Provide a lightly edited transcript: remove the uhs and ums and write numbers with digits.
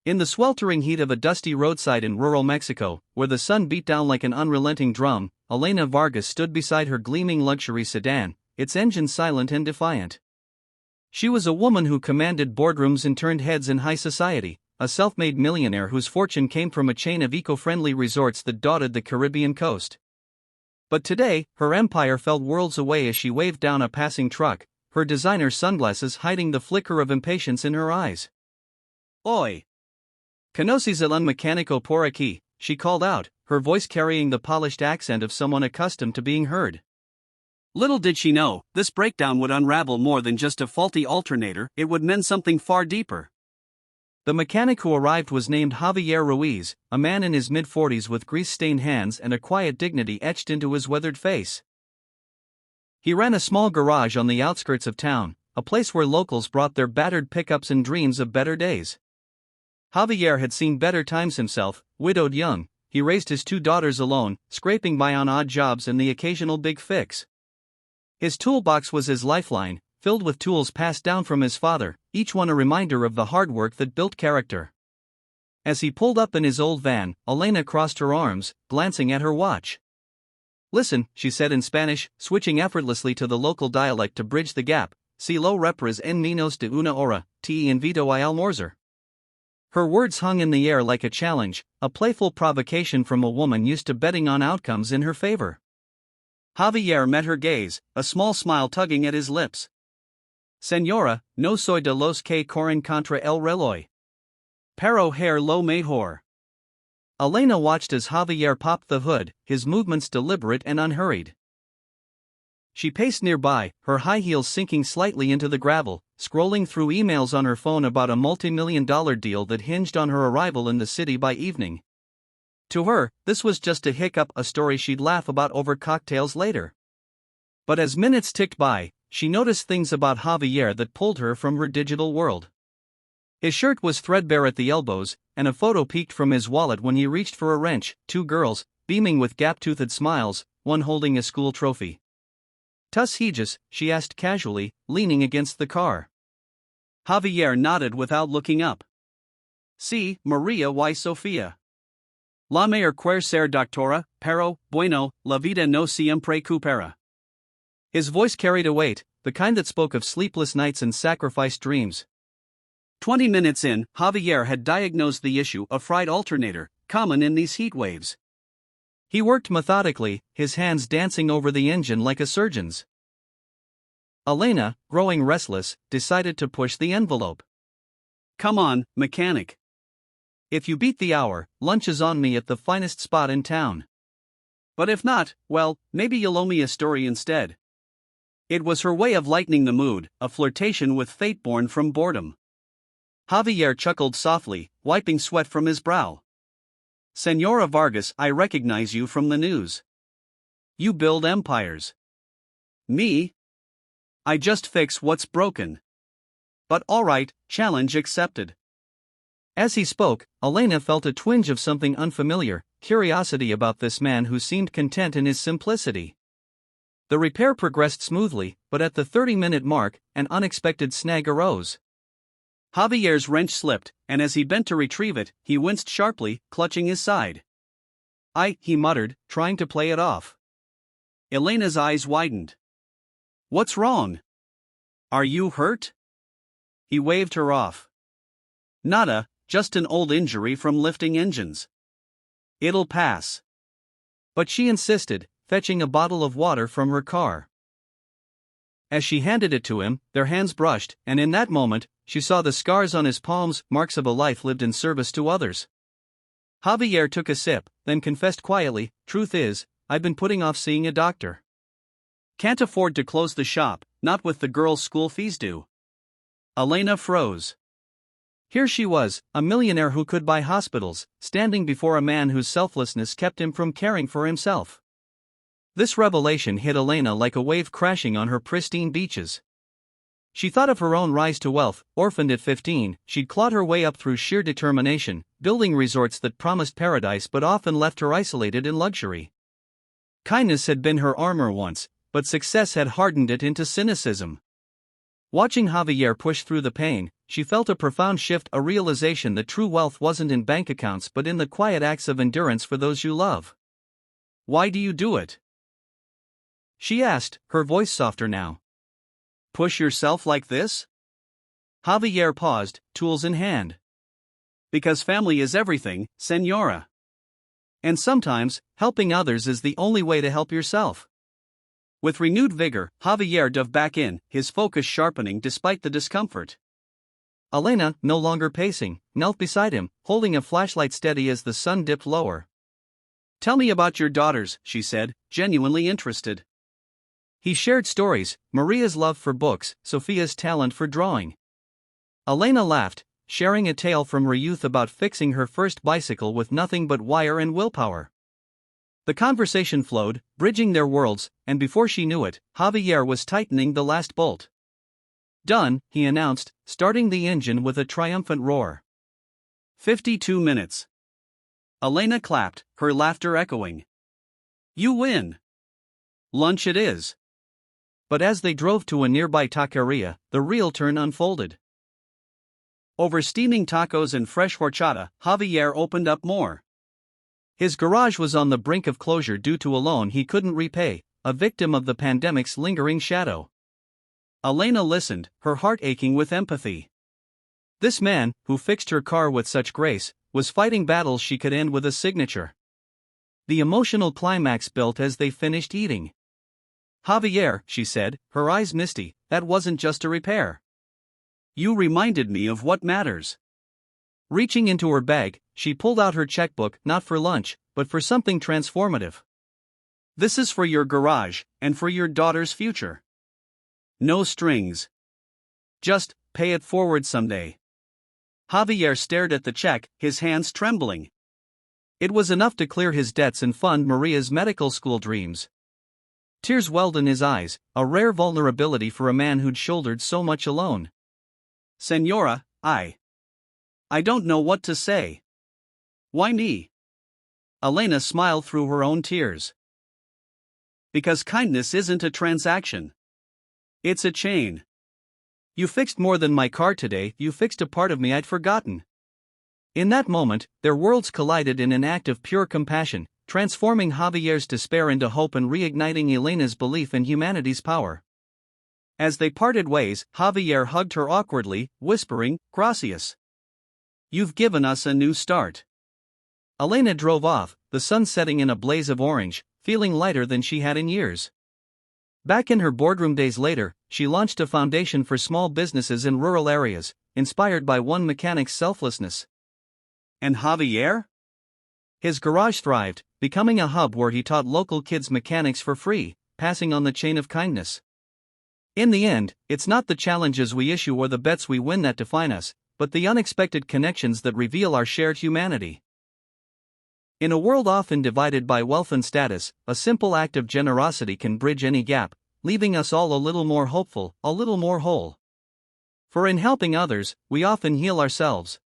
In the sweltering heat of a dusty roadside in rural Mexico, where the sun beat down like an unrelenting drum, Elena Vargas stood beside her gleaming luxury sedan, its engine silent and defiant. She was a woman who commanded boardrooms and turned heads in high society, a self-made millionaire whose fortune came from a chain of eco-friendly resorts that dotted the Caribbean coast. But today, her empire felt worlds away as she waved down a passing truck, her designer sunglasses hiding the flicker of impatience in her eyes. "Oi! Conoces el un mecánico por aquí," she called out, her voice carrying the polished accent of someone accustomed to being heard. Little did she know, this breakdown would unravel more than just a faulty alternator, it would mend something far deeper. The mechanic who arrived was named Javier Ruiz, a man in his mid-40s with grease-stained hands and a quiet dignity etched into his weathered face. He ran a small garage on the outskirts of town, a place where locals brought their battered pickups and dreams of better days. Javier had seen better times himself, widowed young. He raised his 2 daughters alone, scraping by on odd jobs and the occasional big fix. His toolbox was his lifeline, filled with tools passed down from his father, each one a reminder of the hard work that built character. As he pulled up in his old van, Elena crossed her arms, glancing at her watch. "Listen," she said in Spanish, switching effortlessly to the local dialect to bridge the gap. "Si lo repras en menos de una hora, te invito a almorzar." Her words hung in the air like a challenge, a playful provocation from a woman used to betting on outcomes in her favor. Javier met her gaze, a small smile tugging at his lips. "Señora, no soy de los que corren contra el reloj. Pero hair lo mejor." Elena watched as Javier popped the hood, his movements deliberate and unhurried. She paced nearby, her high heels sinking slightly into the gravel, scrolling through emails on her phone about a multi-million-dollar deal that hinged on her arrival in the city by evening. To her, this was just a hiccup, a story she'd laugh about over cocktails later. But as minutes ticked by, she noticed things about Javier that pulled her from her digital world. His shirt was threadbare at the elbows, and a photo peeked from his wallet when he reached for a wrench. 2 girls, beaming with gap-toothed smiles, one holding a school trophy. "Tus hijas?" she asked casually, leaning against the car. Javier nodded without looking up. "Sí, Maria y Sofia. La mayor quiere ser doctora, pero, bueno, la vida no siempre coopera." His voice carried a weight, the kind that spoke of sleepless nights and sacrificed dreams. 20 minutes in, Javier had diagnosed the issue: a fried alternator, common in these heat waves. He worked methodically, his hands dancing over the engine like a surgeon's. Elena, growing restless, decided to push the envelope. "Come on, mechanic. If you beat the hour, lunch is on me at the finest spot in town. But if not, well, maybe you'll owe me a story instead." It was her way of lightening the mood, a flirtation with fate born from boredom. Javier chuckled softly, wiping sweat from his brow. "Señora Vargas, I recognize you from the news. You build empires." "Me? I just fix what's broken. But alright, challenge accepted." As he spoke, Elena felt a twinge of something unfamiliar, curiosity about this man who seemed content in his simplicity. The repair progressed smoothly, but at the 30-minute mark, an unexpected snag arose. Javier's wrench slipped, and as he bent to retrieve it, he winced sharply, clutching his side. He muttered, trying to play it off. Elena's eyes widened. "What's wrong? Are you hurt?" He waved her off. "Nada, just an old injury from lifting engines. It'll pass." But she insisted, fetching a bottle of water from her car. As she handed it to him, their hands brushed, and in that moment, she saw the scars on his palms, marks of a life lived in service to others. Javier took a sip, then confessed quietly, "Truth is, I've been putting off seeing a doctor. Can't afford to close the shop, not with the girls' school fees due." Elena froze. Here she was, a millionaire who could buy hospitals, standing before a man whose selflessness kept him from caring for himself. This revelation hit Elena like a wave crashing on her pristine beaches. She thought of her own rise to wealth. Orphaned at 15, she'd clawed her way up through sheer determination, building resorts that promised paradise but often left her isolated in luxury. Kindness had been her armor once, but success had hardened it into cynicism. Watching Javier push through the pain, she felt a profound shift, a realization that true wealth wasn't in bank accounts but in the quiet acts of endurance for those you love. "Why do you do it?" she asked, her voice softer now. "Push yourself like this?" Javier paused, tools in hand. "Because family is everything, Senora. And sometimes, helping others is the only way to help yourself." With renewed vigor, Javier dove back in, his focus sharpening despite the discomfort. Elena, no longer pacing, knelt beside him, holding a flashlight steady as the sun dipped lower. "Tell me about your daughters," she said, genuinely interested. He shared stories, Maria's love for books, Sophia's talent for drawing. Elena laughed, sharing a tale from her youth about fixing her first bicycle with nothing but wire and willpower. The conversation flowed, bridging their worlds, and before she knew it, Javier was tightening the last bolt. "Done," he announced, starting the engine with a triumphant roar. 52 minutes. Elena clapped, her laughter echoing. "You win. Lunch it is." But as they drove to a nearby taqueria, the real turn unfolded. Over steaming tacos and fresh horchata, Javier opened up more. His garage was on the brink of closure due to a loan he couldn't repay, a victim of the pandemic's lingering shadow. Elena listened, her heart aching with empathy. This man, who fixed her car with such grace, was fighting battles she could end with a signature. The emotional climax built as they finished eating. "Javier," she said, her eyes misty, "that wasn't just a repair. You reminded me of what matters." Reaching into her bag, she pulled out her checkbook, not for lunch, but for something transformative. "This is for your garage, and for your daughter's future. No strings. Just, pay it forward someday." Javier stared at the check, his hands trembling. It was enough to clear his debts and fund Maria's medical school dreams. Tears welled in his eyes, a rare vulnerability for a man who'd shouldered so much alone. "Senora, I don't know what to say." "Why me?" Elena smiled through her own tears. "Because kindness isn't a transaction. It's a chain. You fixed more than my car today, you fixed a part of me I'd forgotten." In that moment, their worlds collided in an act of pure compassion, transforming Javier's despair into hope and reigniting Elena's belief in humanity's power. As they parted ways, Javier hugged her awkwardly, whispering, "Gracias. You've given us a new start." Elena drove off, the sun setting in a blaze of orange, feeling lighter than she had in years. Back in her boardroom days later, she launched a foundation for small businesses in rural areas, inspired by one mechanic's selflessness. And Javier? His garage thrived, becoming a hub where he taught local kids mechanics for free, passing on the chain of kindness. In the end, it's not the challenges we issue or the bets we win that define us, but the unexpected connections that reveal our shared humanity. In a world often divided by wealth and status, a simple act of generosity can bridge any gap, leaving us all a little more hopeful, a little more whole. For in helping others, we often heal ourselves.